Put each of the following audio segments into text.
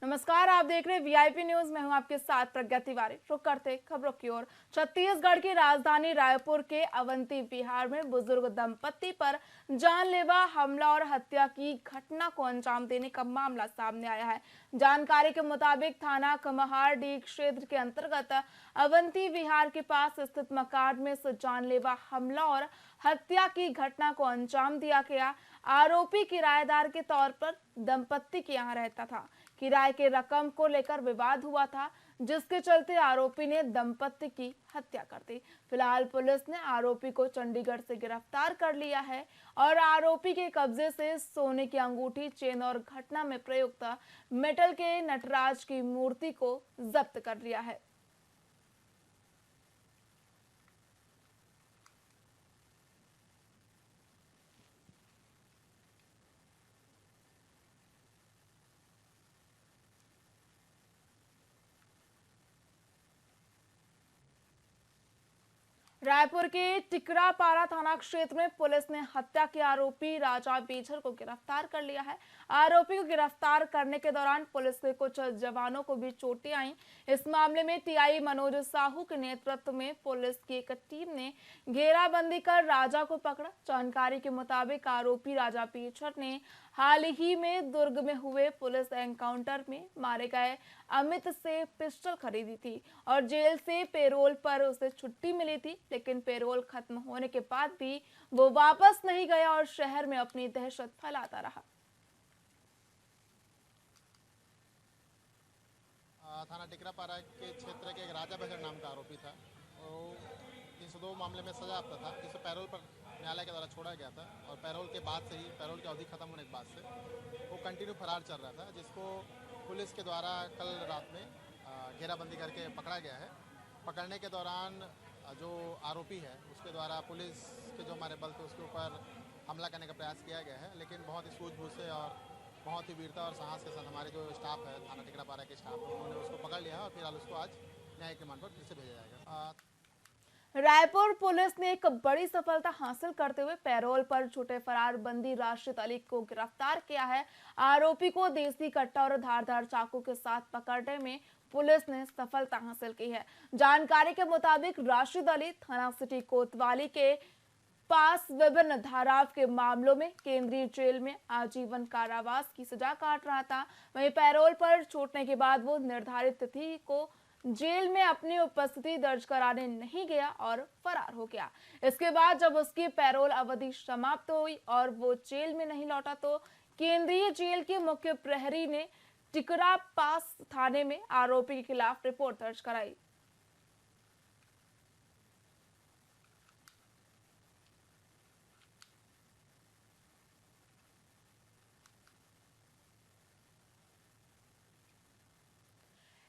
नमस्कार, आप देख रहे हैं वीआईपी न्यूज। मैं हूं आपके साथ प्रज्ञा तिवारी। रुक करते खबरों की ओर। छत्तीसगढ़ की राजधानी रायपुर के अवंती विहार में बुजुर्ग दंपत्ति पर जानलेवा हमला और हत्या की घटना को अंजाम देने का मामला सामने आया है। जानकारी के मुताबिक थाना कमहारडीह क्षेत्र के अंतर्गत अवंती विहार के पास स्थित मकान में इस जानलेवा हमला और हत्या की घटना को अंजाम दिया गया। आरोपी किराएदार के तौर पर दंपत्ति के यहाँ रहता था। किराए के रकम को लेकर विवाद हुआ था, जिसके चलते आरोपी ने दंपत्ति की हत्या कर दी। फिलहाल पुलिस ने आरोपी को चंडीगढ़ से गिरफ्तार कर लिया है और आरोपी के कब्जे से सोने की अंगूठी, चेन और घटना में प्रयुक्त मेटल के नटराज की मूर्ति को जब्त कर लिया है। रायपुर के टिकरापारा थाना क्षेत्र में पुलिस ने हत्या के आरोपी राजा बेझर को गिरफ्तार कर लिया है। आरोपी को गिरफ्तार करने के दौरान पुलिस के कुछ जवानों को भी चोटें आईं। इस मामले में टीआई मनोज साहू के नेतृत्व में पुलिस की एक टीम ने घेराबंदी कर राजा को पकड़ा। जानकारी के मुताबिक आरोपी राजा बेझर ने हाल ही में दुर्ग में हुए पुलिस एनकाउंटर में मारे गए अमित से पिस्टल खरीदी थी और जेल से पैरोल पर उसे छुट्टी मिली थी, लेकिन पैरोल खत्म होने के बाद भी वो वापस नहीं गया और शहर में अपनी दहशत फैलाता रहा। थाना टिकरापारा के क्षेत्र के एक राजा बेझर नाम का आरोपी था। वो 302 मामले में सजायाफ्ता था, जिसे पैरोल पर न्यायालय के द्वारा छोड़ा गया था और पैरोल के बाद से ही, पैरोल की अवधि खत्म होने के बाद से वो कंटिन्यू फरार चल रहा था, जिसको पुलिस के द्वारा कल रात में घेराबंदी करके पकड़ा गया है। पकड़ने के दौरान जो आरोपी है उसके द्वारा पुलिस के जो हमारे बल थे उसके ऊपर हमला करने का प्रयास किया गया है, लेकिन बहुत ही सूझबूझ से और बहुत ही वीरता और साहस के साथ हमारे जो स्टाफ है, थाना टिकरापारा के स्टाफ है, उन्होंने उसको पकड़ लिया है और फिलहाल उसको आज न्यायिक रिमांड पर फिर से भेजा जाएगा। रायपुर पुलिस ने एक बड़ी सफलता हासिल करते हुए पैरोल पर छूटे फरार बंदी राशिद अली को गिरफ्तार किया है। आरोपी को देसी कट्टा और धारदार चाकू के साथ पकड़ने में पुलिस ने सफलता हासिल की है। जानकारी के मुताबिक राशिद अली थाना सिटी कोतवाली के पास विभिन्न धाराव के मामलों में केंद्रीय जेल में आजीवन कारावास की सजा काट रहा था। वहीं पैरोल पर छूटने के बाद वो निर्धारित तिथि को जेल में अपनी उपस्थिति दर्ज कराने नहीं गया और फरार हो गया। इसके बाद जब उसकी पैरोल अवधि समाप्त हुई और वो जेल में नहीं लौटा तो केंद्रीय जेल के मुख्य प्रहरी ने टिकरा पास थाने में आरोपी के खिलाफ रिपोर्ट दर्ज कराई।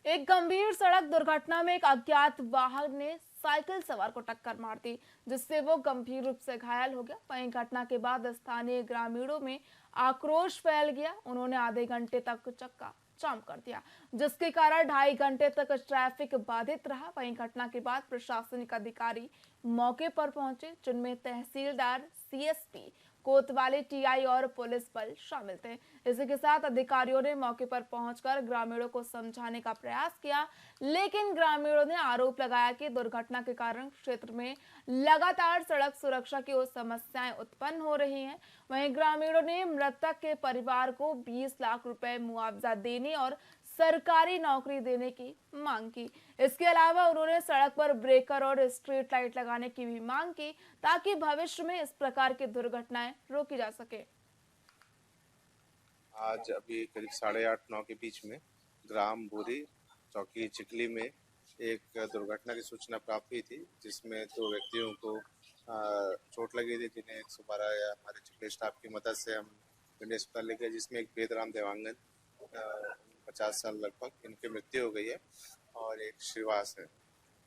एक गंभीर सड़क दुर्घटना में एक अज्ञात वाहन ने साइकिल सवार को टक्कर मार दी, जिससे वो गंभीर रूप से घायल हो गया। वहीं घटना के बाद स्थानीय ग्रामीणों में आक्रोश फैल गया। उन्होंने आधे घंटे तक चक्का जाम कर दिया, जिसके कारण 2.5 घंटे तक ट्रैफिक बाधित रहा। वहीं घटना के बाद प्रशासनिक अधिकारी मौके पर पहुंचे, जिनमें तहसीलदार, सीएसपी कोतवाली, टीआई और पुलिस बल शामिल थे। इसी के साथ अधिकारियों ने मौके पर पहुंचकर ग्रामीणों को समझाने का प्रयास किया, लेकिन ग्रामीणों ने आरोप लगाया कि दुर्घटना के कारण क्षेत्र में लगातार सड़क सुरक्षा की ओर समस्याएं उत्पन्न हो रही हैं। वहीं ग्रामीणों ने मृतक के परिवार को 20 लाख रुपए मुआवजा देने और सरकारी नौकरी देने की मांग की। इसके अलावा उन्होंने सड़क पर ब्रेकर और स्ट्रीट लाइट लगाने की भी मांग की, ताकि भविष्य में इस प्रकार की दुर्घटनाएं रोकी जा सके। आज अभी करीब 8:30-9 के बीच में ग्राम बोरी चौकी चिखली में एक दुर्घटना की सूचना प्राप्त हुई थी, जिसमें 2 व्यक्तियों को चोट लगी थी, जिन्हें 112 या हमारे चिखली स्टाफ की मदद से हम पिंडी अस्पताल ले गए, जिसमें एक वेदराम देवांगन 50 साल लगभग, इनकी मृत्यु हो गई है और एक श्रीवास है,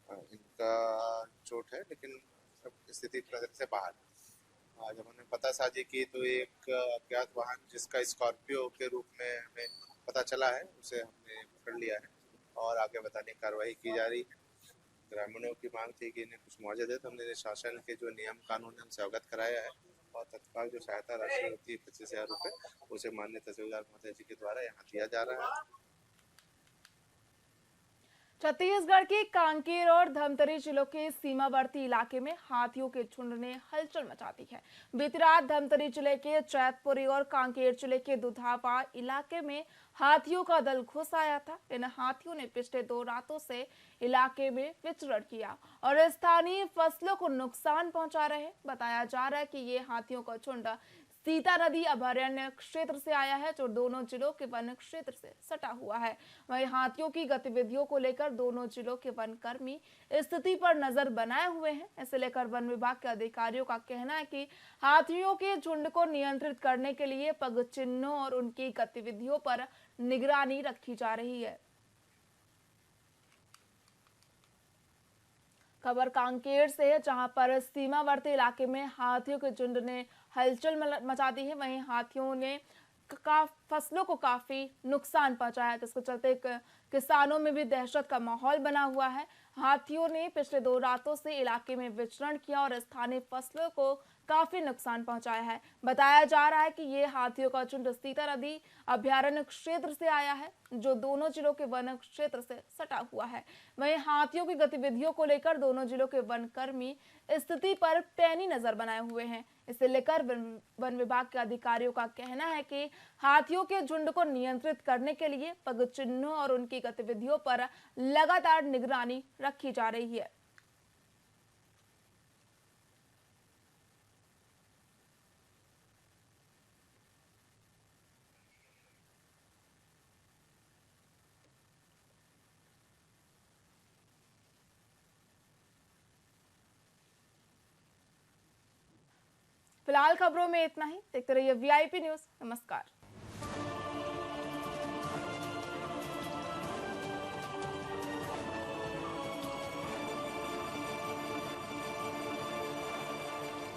इनका चोट है लेकिन स्थिति नजर से बाहर। जब हमने पता साझी की तो एक अज्ञात वाहन जिसका स्कॉर्पियो के रूप में हमें पता चला है, उसे हमने पकड़ लिया है और आगे बताने की कार्रवाई की जा रही है। ग्रामीणों की मांग थी कि इन्हें कुछ मुआवजा दे, तो हमने शासन के जो नियम कानून है उनसे अवगत कराया है और तत्काल जो सहायता राशि होती है 25,000 रुपये, उसे माननीय तहसीलदार महोदय जी के द्वारा यहाँ दिया जा रहा है। छत्तीसगढ़ के कांकेर और धमतरी जिलों के सीमावर्ती इलाके में हाथियों के झुंड ने हलचल मचा दी है। बीती रात धमतरी जिले के चैतपुरी और कांकेर जिले के दुधापा इलाके में हाथियों का दल घुस आया था। इन हाथियों ने पिछले 2 रातों से इलाके में विचरण किया और स्थानीय फसलों को नुकसान पहुंचा रहे हैं। बताया जा रहा है कि ये हाथियों का झुंड सीता नदी अभयारण्य क्षेत्र से आया है, जो दोनों जिलों के वन क्षेत्र से सटा हुआ है। वहीं हाथियों की गतिविधियों को लेकर दोनों जिलों के वन कर्मी स्थिति पर नजर बनाए हुए हैं। इसे लेकर वन विभाग के अधिकारियों का कहना है कि हाथियों के झुंड को नियंत्रित करने के लिए पग चिन्हों और उनकी गतिविधियों पर निगरानी रखी जा रही है। खबर कांकेर से है, जहां पर सीमावर्ती इलाके में हाथियों के झुंड ने हलचल मचा दी है। वहीं हाथियों ने फसलों को काफी नुकसान पहुंचाया है, जिसके चलते किसानों में भी दहशत का माहौल बना हुआ है। हाथियों ने पिछले 2 रातों से इलाके में विचरण किया और स्थानीय फसलों को काफी नुकसान पहुंचाया है। बताया जा रहा है कि ये हाथियों का झुंड सीता नदी अभयारण्य क्षेत्र से आया है, जो दोनों जिलों के वन क्षेत्र से सटा हुआ है। वहीं हाथियों की गतिविधियों को लेकर दोनों जिलों के वन कर्मी स्थिति पर पैनी नजर बनाए हुए हैं। इसे लेकर वन विभाग के अधिकारियों का कहना है कि हाथियों के झुंड को नियंत्रित करने के लिए पग चिन्हों और उनकी गतिविधियों पर लगातार निगरानी रखी जा रही है। फिलहाल खबरों में इतना ही। देखते रहिए VIP न्यूज। नमस्कार।